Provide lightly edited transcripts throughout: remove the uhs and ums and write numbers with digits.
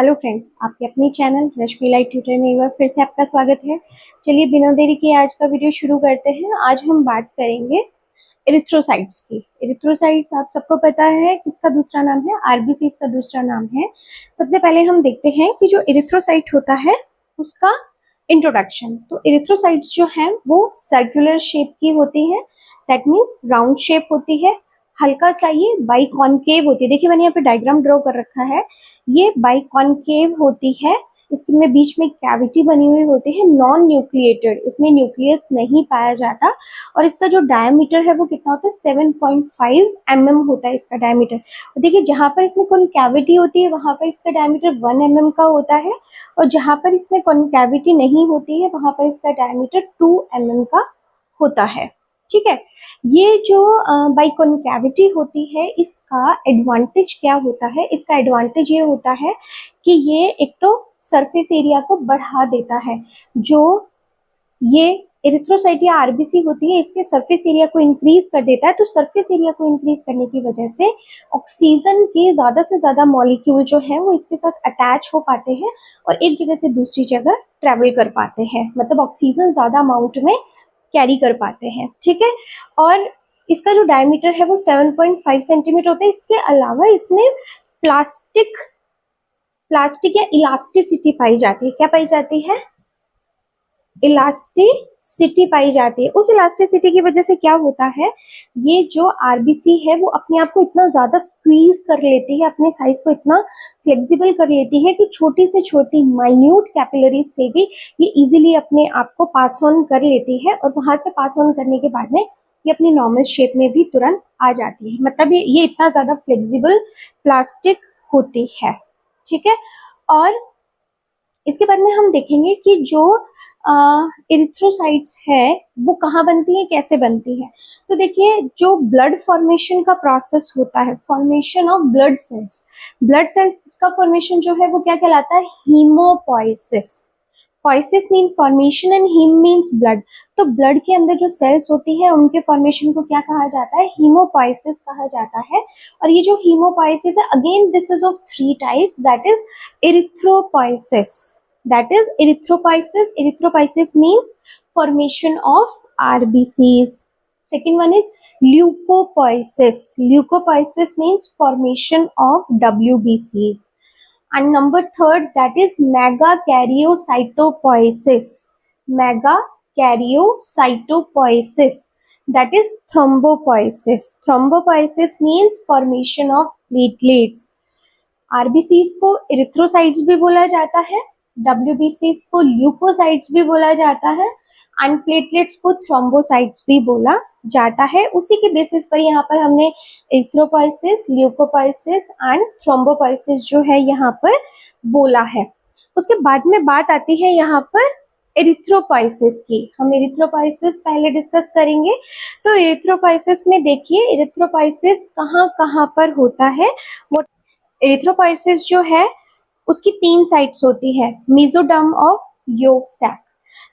Hello friends, आपके अपने channel रश्मि light tutor में एक बार फिर से आपका स्वागत है। चलिए बिना देरी के आज का वीडियो शुरू करते हैं। आज हम बात करेंगे एरिथ्रोसाइट्स की। एरिथ्रोसाइट्स आप सबको पता है किसका दूसरा नाम है, आरबीसी का दूसरा नाम है। सबसे पहले हम देखते हैं कि जो एरिथ्रोसाइट होता है उसका इंट्रोडक्शन। तो एरिथ्रोसाइट्स जो है वो सर्कुलर शेप की होती है, दैट मीन्स राउंड शेप होती है। हल्का सा ये बाइकॉनकेव होती है। देखिए मैंने यहाँ पे डायग्राम ड्रॉ कर रखा है, ये बाइकॉनकेव होती है। इसमें बीच में कैविटी बनी हुई होती है, नॉन न्यूक्लिएटेड, इसमें न्यूक्लियस नहीं पाया जाता। और इसका जो डायमीटर है वो कितना होता है, 7.5 mm होता है इसका डायमीटर। और देखिए जहाँ पर इसमें कॉन्कैविटी होती है वहां पर इसका डायमीटर 1 mm का होता है, और जहाँ पर इसमें कॉन्कैविटी नहीं होती है वहां पर इसका डायमीटर 2 mm का होता है। ठीक है, ये जो बाइकॉन्कैविटी होती है इसका एडवांटेज क्या होता है, इसका एडवांटेज ये होता है कि ये एक तो सरफेस एरिया को बढ़ा देता है। जो ये एरिथ्रोसाइट या आरबीसी होती है इसके सरफेस एरिया को इंक्रीज कर देता है। तो सरफेस एरिया को इंक्रीज करने की वजह से ऑक्सीजन के ज्यादा से ज्यादा मॉलिक्यूल जो है वो इसके साथ अटैच हो पाते हैं और एक जगह से दूसरी जगह ट्रेवल कर पाते हैं, मतलब ऑक्सीजन ज्यादा अमाउंट में कैरी कर पाते हैं। ठीक है, और इसका जो डायमीटर है वो 7.5 सेंटीमीटर होता है। इसके अलावा इसमें प्लास्टिक या इलास्टिसिटी पाई जाती है। क्या पाई जाती है? इलास्टिसिटी पाई जाती है। उस इलास्टिसिटी की वजह से क्या होता है, ये जो आरबीसी है वो अपने आप को इतना ज्यादा स्क्वीज कर लेती है, अपने साइज को इतना फ्लेक्सिबल कर लेती है कि छोटी से छोटी माइन्यूट कैपिलरीज से भी ये इजीली अपने आप को पास ऑन कर लेती है। और वहां से पास ऑन करने के बाद में ये अपनी नॉर्मल शेप में भी तुरंत आ जाती है। मतलब ये इतना ज्यादा फ्लेक्सिबल प्लास्टिक होती है। ठीक है, और इसके बाद में हम देखेंगे कि जो एरिथ्रोसाइट्स है वो कहाँ बनती है, कैसे बनती है। तो देखिए जो ब्लड फॉर्मेशन का प्रोसेस होता है, फॉर्मेशन ऑफ ब्लड सेल्स का फॉर्मेशन जो है वो क्या कहलाता है, haemopoiesis. Poiesis mean formation and haem means blood. तो ब्लड के अंदर जो सेल्स होती है उनके फॉर्मेशन को क्या कहा जाता है, हीमोपोइसिस कहा जाता है। और ये जो हीमोपोइसिस है, again this is of 3 types, that is erythropoiesis. Erythropoiesis means formation of RBCs. Second one is leukopoiesis. Leukopoiesis means formation of WBCs. And number third, that is megakaryocytopoiesis. Megakaryocytopoiesis, that is thrombopoiesis. Thrombopoiesis means formation of platelets. RBCs को erythrocytes भी बोला जाता है, डब्ल्यूबीसीज को leukocytes भी बोला जाता है, एंड प्लेटलेट्स को थ्रोम्बोसाइट्स भी बोला जाता है। उसी के बेसिस पर यहाँ पर हमने एरिथ्रोपोइसिस, ल्यूकोपोइसिस एंड थ्रोम्बोपोइसिस जो है यहाँ पर बोला है। उसके बाद में बात आती है यहाँ पर एरिथ्रोपोइसिस की। हम एरिथ्रोपोइसिस पहले डिस्कस करेंगे। तो एरिथ्रोपोइसिस में देखिए एरिथ्रोपोइसिस कहाँ कहाँ पर होता है। वो एरिथ्रोपोइसिस जो है उसकी 3 साइट्स होती है। Mesoderm of yolk sac,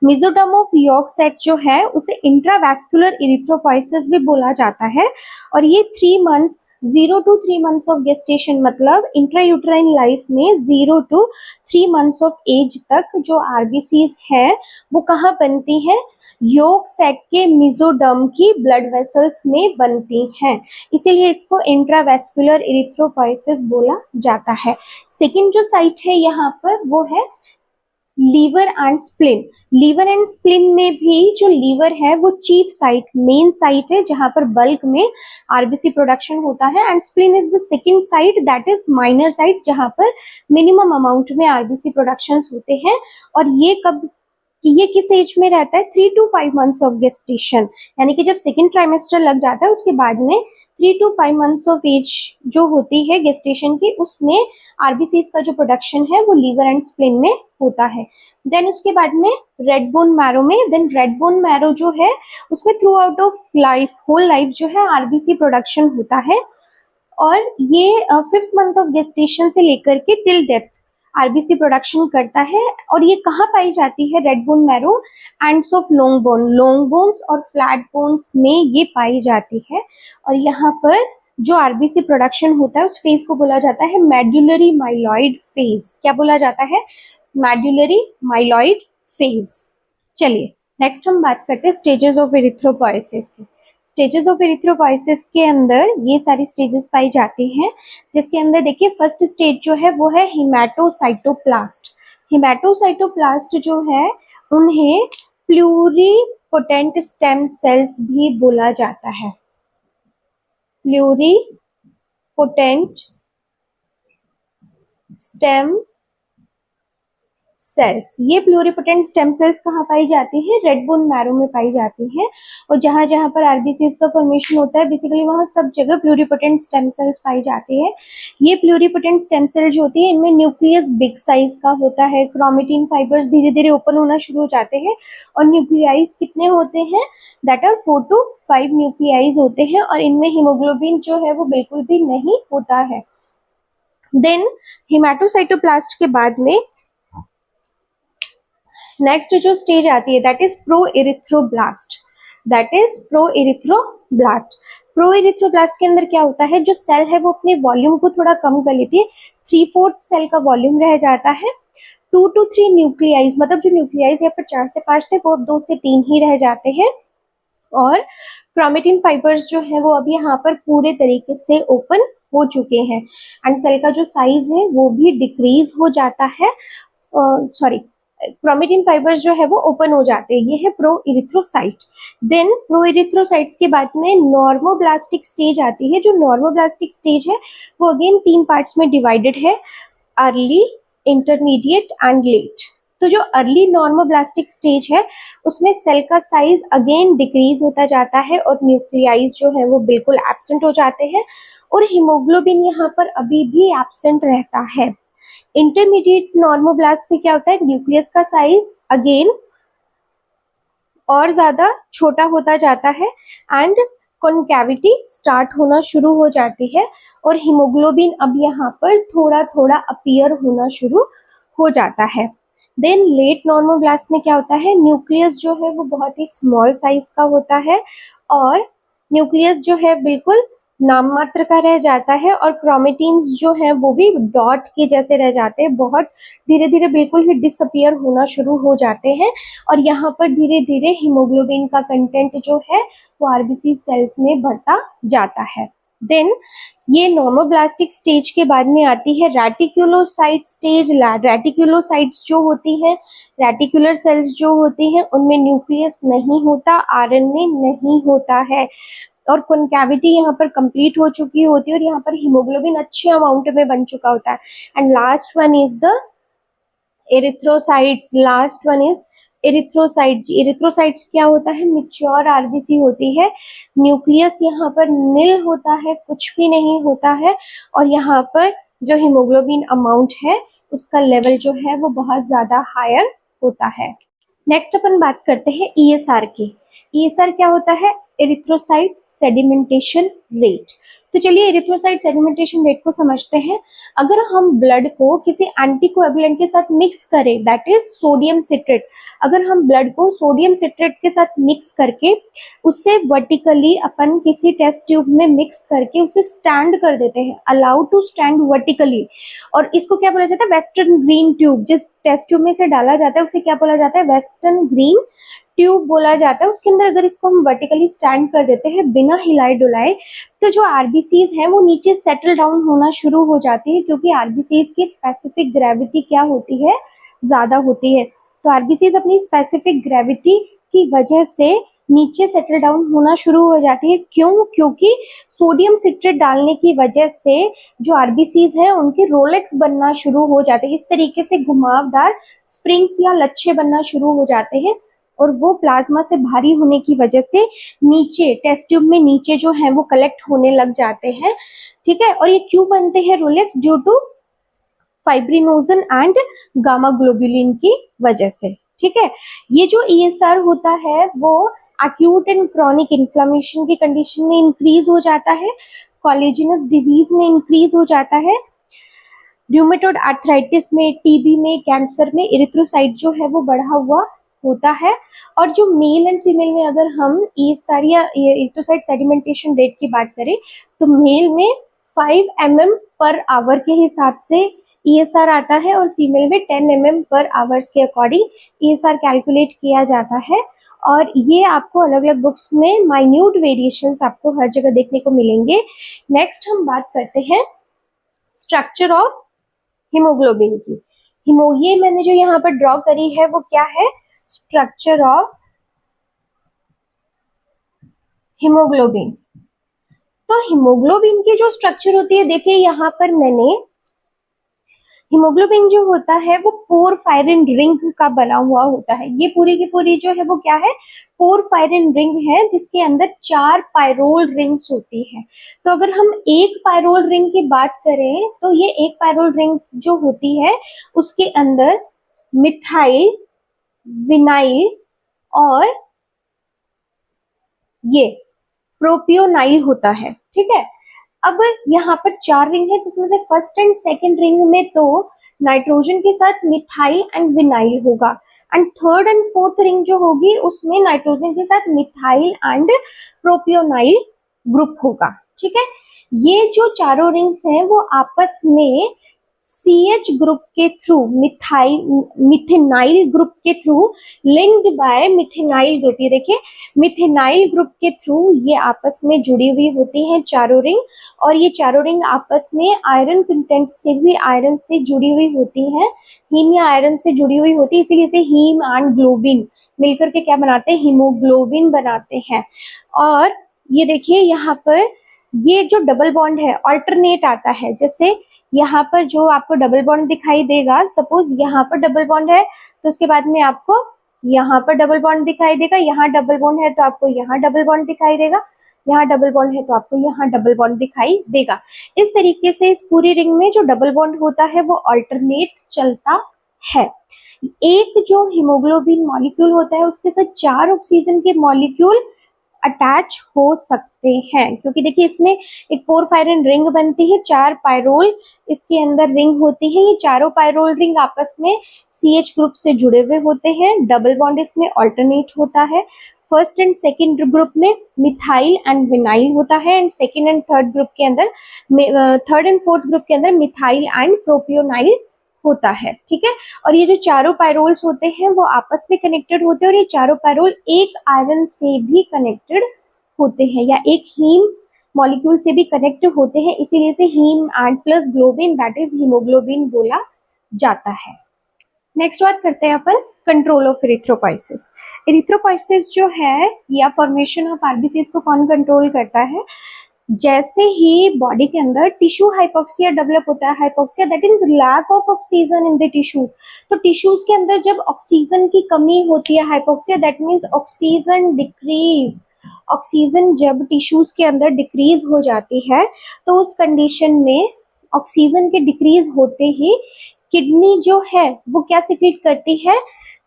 mesoderm of yolk sac जो है उसे इंट्रावैस्कुलर एरिथ्रोपोइसिस भी बोला जाता है। और ये 3 months 0 to 3 months of gestation, मतलब इंट्रायूट्राइन लाइफ में 0 to 3 months ऑफ एज तक जो आरबीसीज है वो कहाँ बनती है, यॉर्क सैक के मेसोडर्म की ब्लड वेसल्स में बनती हैं, इसीलिए इसको इंट्रावेस्कुलर एरिथ्रोपोइसिस बोला जाता है। सेकंड जो साइट है यहाँ पर वो है liver and spleen. Liver and spleen में भी जो लीवर है वो चीफ साइट, मेन साइट है जहां पर बल्क में आरबीसी प्रोडक्शन होता है, and spleen is the second site, that is minor site जहां पर मिनिमम अमाउंट में आरबीसी प्रोडक्शंस होते हैं। और ये किस एज में रहता है, 3 to 5 months ऑफ गेस्टेशन, यानी कि जब सेकेंड ट्राइमेस्टर लग जाता है उसके बाद में 3 to 5 months ऑफ एज जो होती है गेस्टेशन की, उसमें आरबीसीज का जो प्रोडक्शन है वो लीवर एंड स्प्लिन में होता है। देन उसके बाद में रेड बोन मैरो में, देन रेड बोन मैरो जो है उसमें throughout of life, whole life जो है आरबीसी प्रोडक्शन होता है। और ये 5th month ऑफ गेस्टेशन से लेकर के टिल डेथ आरबीसी प्रोडक्शन करता है। और ये कहाँ पाई जाती है, red bone marrow ends of long bones और फ्लैट बोन्स में ये पाई जाती है। और यहाँ पर जो आरबीसी प्रोडक्शन होता है उस फेज को बोला जाता है मेडुलरी माइलॉइड फेज। क्या बोला जाता है? Medullary myeloid phase. चलिए नेक्स्ट हम बात करते हैं स्टेजेस ऑफ एरिथ्रोपोइसिस की। स्टेजेस ऑफ एरिथ्रोपोइसिस के अंदर ये सारी स्टेजेस पाई जाती हैं, जिसके अंदर देखिए फर्स्ट स्टेज जो है वो है हिमेटोसाइटोप्लास्ट। हिमेटोसाइटोप्लास्ट जो है उन्हें प्लूरीपोटेंट स्टेम सेल्स भी बोला जाता है। प्लूरीपोटेंट स्टेम सेल्स, ये प्लूरीपोटेंट स्टेम सेल्स कहाँ पाई जाती है? रेड बोन मैरो में पाई जाती हैं। और जहां जहां पर आरबीसीज का फॉर्मेशन होता है बेसिकली वहां सब जगह प्लूरीपोटेंट स्टेम सेल्स पाई जाती है। ये प्लूरीपोटेंट स्टेम सेल जो होती है इनमें न्यूक्लियस बिग साइज का होता है, क्रोमेटिन फाइबर्स धीरे धीरे ओपन होना शुरू हो जाते हैं और न्यूक्लियाइज कितने होते हैं? दैट आर 4 to 5 न्यूक्लियाइज होते हैं और इनमें हीमोग्लोबिन जो है वो बिल्कुल भी नहीं होता है। देन हिमेटोसाइटोप्लास्ट के बाद में नेक्स्ट जो स्टेज आती है that is proerythroblast. That is proerythroblast. Proerythroblast के अंदर क्या होता है? जो सेल है वो अपने वॉल्यूम को थोड़ा कम कर लेती है, 3/4 सेल का वॉल्यूम रह जाता है। 2 to 3 न्यूक्लियाइज, मतलब जो न्यूक्लियाइज यहाँ पर 4 से 5 थे वो अब 2 से 3 ही रह जाते हैं। और क्रोमेटिन फाइबर्स जो है वो अब यहाँ पर पूरे तरीके से ओपन हो चुके हैं एंड सेल का जो साइज है वो भी डिक्रीज हो जाता है। सॉरी, क्रोमेटिन फाइबर्स जो है वो ओपन हो जाते हैं। ये है प्रोइरिथ्रोसाइट। देन प्रोइरिथ्रोसाइट्स के बाद में नॉर्मोब्लास्टिक स्टेज आती है। जो नॉर्मोब्लास्टिक स्टेज है वो अगेन 3 पार्ट्स में डिवाइडेड है, अर्ली, इंटरमीडिएट एंड लेट। तो जो अर्ली नॉर्मोब्लास्टिक स्टेज है उसमें सेल का साइज अगेन डिक्रीज होता जाता है और न्यूक्लियाइज जो है वो बिल्कुल एब्सेंट हो जाते हैं और हीमोग्लोबिन यहाँ पर अभी भी एब्सेंट रहता है। इंटरमीडिएट नॉर्मोब्लास्ट में क्या होता है? न्यूक्लियस का साइज अगेन और ज्यादा छोटा होता जाता है एंड कॉन्कैविटी स्टार्ट होना शुरू हो जाती है और हीमोग्लोबिन अब यहाँ पर थोड़ा थोड़ा अपीयर होना शुरू हो जाता है। देन लेट नॉर्मोब्लास्ट में क्या होता है? न्यूक्लियस जो है वो बहुत ही स्मॉल साइज का होता है और न्यूक्लियस जो है बिल्कुल नाम मात्र का रह जाता है और क्रोमेटिन्स जो है वो भी डॉट के जैसे रह जाते हैं, बहुत धीरे धीरे बिल्कुल ही डिसअपियर होना शुरू हो जाते हैं और यहाँ पर धीरे धीरे हीमोग्लोबिन का कंटेंट जो है वो आरबीसी सेल्स में बढ़ता जाता है। देन ये नॉर्मोब्लास्टिक स्टेज के बाद में आती है रेटिकुलोसाइट स्टेज। रेटिकुलोसाइट्स जो होती हैं, रेटिकुलर सेल्स जो होती हैं उनमें न्यूक्लियस नहीं होता, आरएनए नहीं होता है और कॉन्कैविटी यहाँ पर कंप्लीट हो चुकी होती है और यहाँ पर हीमोग्लोबिन अच्छे अमाउंट में बन चुका होता है। And last one is the erythrocytes. Last one is erythrocytes. Erythrocytes क्या होता है? मैच्योर आरबीसी होती है, न्यूक्लियस यहाँ पर नील होता है, कुछ भी नहीं होता है और यहाँ पर जो हीमोग्लोबिन अमाउंट है उसका लेवल जो है वो बहुत ज्यादा हायर होता है। नेक्स्ट अपन बात करते हैं ईएसआर की। ईएसआर क्या होता है? Erythrocyte sedimentation rate. तो चलिए एरिथ्रोसाइट सेडिमेंटेशन रेट को समझते हैं। अगर हम ब्लड को किसी एंटीकोएगुलेंट के साथ मिक्स करें, दैट इज सोडियम सिट्रेट, अगर हम ब्लड को सोडियम सिट्रेट के साथ मिक्स करके उससे वर्टिकली अपन किसी टेस्ट ट्यूब में मिक्स करके उसे स्टैंड कर देते हैं, अलाउ टू स्टैंड वर्टिकली, और इसको क्या बोला जाता है? Western green tube. जिस टेस्ट ट्यूब में से डाला जाता है उसे क्या बोला जाता है? वेस्टर्न ग्रीन ट्यूब बोला जाता है। उसके अंदर अगर इसको हम वर्टिकली स्टैंड कर देते हैं बिना हिलाए डुलाए तो जो आरबीसीज है वो नीचे सेटल डाउन होना शुरू हो जाती है, क्योंकि आरबीसीज की स्पेसिफिक ग्रेविटी क्या होती है? ज्यादा होती है। तो आरबीसीज अपनी स्पेसिफिक ग्रेविटी की वजह से नीचे सेटल डाउन होना शुरू हो जाती है। क्यों? क्योंकि सोडियम सिट्रेट डालने की वजह से जो आरबीसीज है उनके रोलेक्स बनना शुरू हो जाते हैं। इस तरीके से घुमावदार स्प्रिंग्स या लच्छे बनना शुरू हो जाते हैं और वो प्लाज्मा से भारी होने की वजह से नीचे टेस्ट ट्यूब में नीचे जो है वो कलेक्ट होने लग जाते हैं। ठीक है, और ये क्यों बनते हैं rouleaux? Due to fibrinogen and gamma globulin की वजह से। ठीक है, ये जो ईएसआर होता है वो एक्यूट एंड क्रॉनिक इन्फ्लेमेशन की कंडीशन में इंक्रीज हो जाता है, कोलेजिनस डिजीज में इंक्रीज हो जाता है, र्यूमेटॉइड आर्थराइटिस में, टीबी में, कैंसर में एरिथ्रोसाइट जो है वो बढ़ा हुआ होता है। और जो मेल एंड फीमेल में अगर हम ESR या इरिथ्रोसाइट सेडिमेंटेशन रेट की बात करें तो मेल में 5 mm पर आवर के हिसाब से ESR आता है और फीमेल में 10 mm पर आवर्स के अकॉर्डिंग ESR कैलकुलेट किया जाता है। और ये आपको अलग अलग बुक्स में माइन्यूट वेरिएशंस आपको हर जगह देखने को मिलेंगे। नेक्स्ट हम बात करते हैं स्ट्रक्चर ऑफ हीमोग्लोबिन की। ये मैंने जो यहाँ पर ड्रॉ करी है वो क्या है, स्ट्रक्चर ऑफ हीमोग्लोबिन। तो हीमोग्लोबिन की जो स्ट्रक्चर होती है, देखिए यहाँ पर मैंने हीमोग्लोबिन जो होता है वो पोरफायरिन रिंग का बना हुआ होता है। ये पूरी की पूरी जो है वो क्या है, पोरफायरिन रिंग है जिसके अंदर 4 पायरोल रिंग्स होती है। तो अगर हम एक पायरोल रिंग की बात करें तो ये एक पायरोल रिंग जो होती है उसके अंदर मिथाइल, विनाइल और ये प्रोपियोनाइल होता है। ठीक है, अब यहाँ पर 4 रिंग है जिसमें से फर्स्ट एंड सेकंड रिंग में तो नाइट्रोजन के साथ मिथाइल एंड विनाइल होगा, and third and fourth ring जो होगी उसमें नाइट्रोजन के साथ मिथाइल एंड प्रोपियोनाइल ग्रुप होगा। ठीक है, ये जो चारों रिंग्स हैं वो आपस में CH ग्रुप के थ्रू, मिथेनाइल ग्रुप के थ्रू लिंक्ड बाय मिथेनाइल ग्रुप। ये देखिए मिथेनाइल ग्रुप के थ्रू ये आपस में जुड़ी हुई होती हैं चारों रिंग, और ये चारों रिंग आपस में आयरन कंटेंट से भी, आयरन से जुड़ी हुई होती हैं, हीम या आयरन से जुड़ी हुई होती है, इसीलिए इसे हीम एंड ग्लोबिन मिलकर के क्या बनाते हैं, हीमोग्लोबिन बनाते हैं। और ये देखिए यहाँ पर ये जो डबल बॉन्ड है ऑल्टरनेट आता है, जैसे यहाँ पर जो आपको डबल बॉन्ड दिखाई देगा, सपोज यहाँ पर डबल बॉन्ड है तो उसके बाद में आपको यहाँ पर डबल बॉन्ड दिखाई देगा, यहाँ डबल बॉन्ड है तो आपको यहाँ डबल बॉन्ड दिखाई देगा, यहाँ डबल बॉन्ड है तो आपको यहाँ डबल बॉन्ड दिखाई देगा। इस तरीके से इस पूरी रिंग में जो डबल बॉन्ड होता है वो ऑल्टरनेट चलता है। एक जो हीमोग्लोबिन मॉलिक्यूल होता है उसके साथ 4 ऑक्सीजन के मॉलिक्यूल अटैच हो सकते हैं, क्योंकि देखिए इसमें एक पोरफायरिन रिंग बनती है, 4 पायरोल इसके अंदर रिंग होती है। ये चारों पायरोल रिंग आपस में CH ग्रुप से जुड़े हुए होते हैं। डबल बॉन्ड इसमें ऑल्टरनेट होता है। फर्स्ट एंड सेकंड ग्रुप में मिथाइल एंड विनाइल होता है, and second and third group के अंदर, थर्ड एंड फोर्थ ग्रुप के अंदर मिथाइल एंड प्रोपियोनाइल होता है। ठीक है, और ये जो चारों पायरोल्स होते हैं वो आपस में कनेक्टेड होते हैं, और ये चारों पायरोल एक आयरन से भी कनेक्टेड होते हैं या एक हीम मॉलिक्यूल से भी कनेक्ट होते हैं, इसीलिए से haem and plus globin that is haemoglobin बोला जाता है। नेक्स्ट बात करते हैं अपन कंट्रोल ऑफ इरिथ्रोपोइसिस। इरिथ्रोपोइसिस जो है या फॉर्मेशन ऑफ आरबीसीज को कौन कंट्रोल करता है, जैसे ही बॉडी के अंदर टिश्यू हाइपोक्सिया डेवलप होता है, hypoxia that means lack of oxygen in the tissues, तो टिश्यूज के अंदर जब ऑक्सीजन की कमी होती है, hypoxia that means oxygen decrease, oxygen जब टिश्यूज के अंदर डिक्रीज हो जाती है तो उस कंडीशन में ऑक्सीजन के डिक्रीज होते ही किडनी जो है वो क्या सिक्रीट करती है,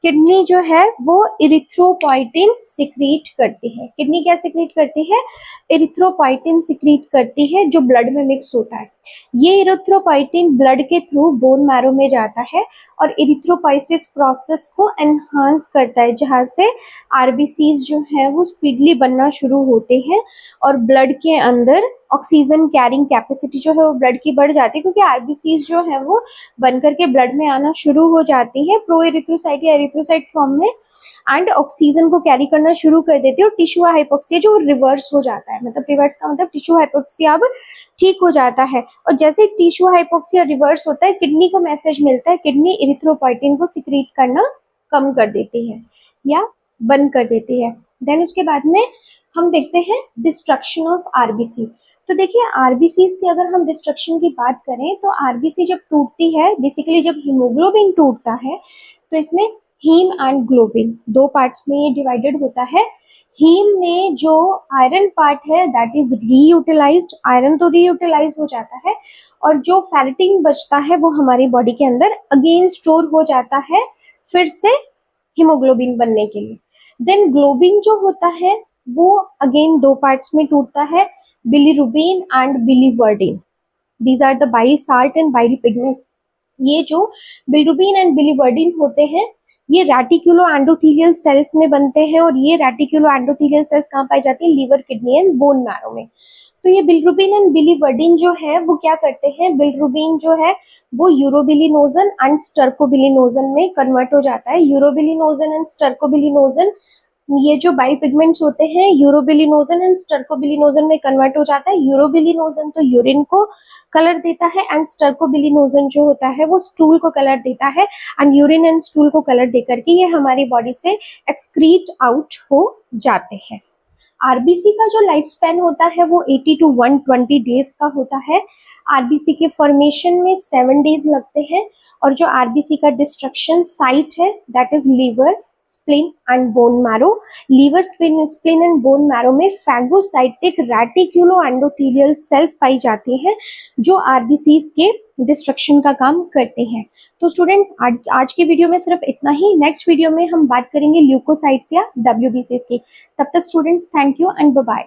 किडनी जो है वो इरिथ्रोपोइटिन सिक्रीट करती है। किडनी क्या सिक्रीट करती है, इरिथ्रोपोइटिन सिक्रीट करती है जो ब्लड में मिक्स होता है। ये इरिथ्रोपोइटिन ब्लड के थ्रू बोन मैरो में जाता है और इरिथ्रोपोइसिस प्रोसेस को एनहांस करता है, जहाँ से आरबीसीज जो है वो स्पीडली बनना शुरू होते हैं और ब्लड के अंदर ऑक्सीजन कैरिंग कैपेसिटी जो है वो ब्लड की बढ़ जाती है, क्योंकि आरबीसीज जो है वो बनकर के ब्लड में आना शुरू हो जाती है प्रो एरिथ्रोसाइट या एरिथ्रोसाइट फॉर्म में, एंड ऑक्सीजन को कैरी करना शुरू कर देती है और टिश्यू हाइपोक्सिया जो रिवर्स हो जाता है, मतलब रिवर्स का मतलब टिश्यू हाइपोक्सिया अब ठीक हो जाता है। और जैसे टिश्यू हाइपोक्सिया रिवर्स होता है, किडनी को मैसेज मिलता है, किडनी इरिथ्रोपोइटिन को सिक्रीट करना कम कर देती है या बंद कर देती है। देन उसके बाद में हम देखते हैं डिस्ट्रक्शन ऑफ आरबीसी। तो देखिए आरबीसी की अगर हम डिस्ट्रक्शन की बात करें तो आरबीसी जब टूटती है, बेसिकली जब हीमोग्लोबिन टूटता है तो इसमें हीम एंड ग्लोबिन 2 पार्ट्स में ये डिवाइडेड होता है। हीम में जो आयरन पार्ट है दैट इज रीयूटिलाइज्ड, आयरन तो रीयूटिलाइज हो जाता है, और जो फेरेटिन बचता है वो हमारी बॉडी के अंदर अगेन स्टोर हो जाता है फिर से हीमोग्लोबिन बनने के लिए। देन ग्लोबिन जो होता है वो अगेन 2 पार्ट्स में टूटता है, bilirubin and biliverdin, these are the bile salt and bile pigment. ये जो बिलीरुबिन एंड बिलीवर्डिन होते हैं ये रेटिकुलो एंडोथेलियल सेल्स में बनते हैं और ये रेटिकुलो एंडोथेलियल सेल्स कहाँ पाई जाती है? Liver, kidney and bone marrow में। तो ये बिलिरुबिन एंड बिलिवर्डिन जो है वो क्या करते हैं? बिलिरुबिन जो है वो यूरोबिलिनोजन एंड स्टर्कोबिलिनोजन में कन्वर्ट हो जाता है। यूरोबिलिनोजन एंड स्टर्कोबिलिनोजन, ये जो बाइपिगमेंट्स होते हैं यूरोबिलिनोजन एंड स्टर्कोबिलिनोजन में कन्वर्ट हो जाता है। यूरोबिलिनोजन तो यूरिन को कलर देता है एंड स्टर्कोबिलिनोजन जो होता है वो स्टूल को कलर देता है, एंड यूरिन एंड स्टूल को कलर देकर के ये हमारी बॉडी से एक्सक्रीट आउट हो जाते हैं। आरबीसी का जो लाइफ स्पैन होता है वो 80 to 120 डेज का होता है। आरबीसी के फॉर्मेशन में 7 डेज लगते हैं और जो आरबीसी का डिस्ट्रक्शन साइट है that is liver, spleen and bone marrow. Liver, spleen and bone marrow में फैगोसाइटिक रेटिकुलो एंडोथेलियल सेल्स पाई जाती हैं जो आरबीसीज के डिस्ट्रक्शन का काम करते हैं। तो स्टूडेंट्स आज के वीडियो में सिर्फ इतना ही। नेक्स्ट वीडियो में हम बात करेंगे ल्यूकोसाइट्स या डब्ल्यूबीसीज की। तब तक students thank you and bye bye.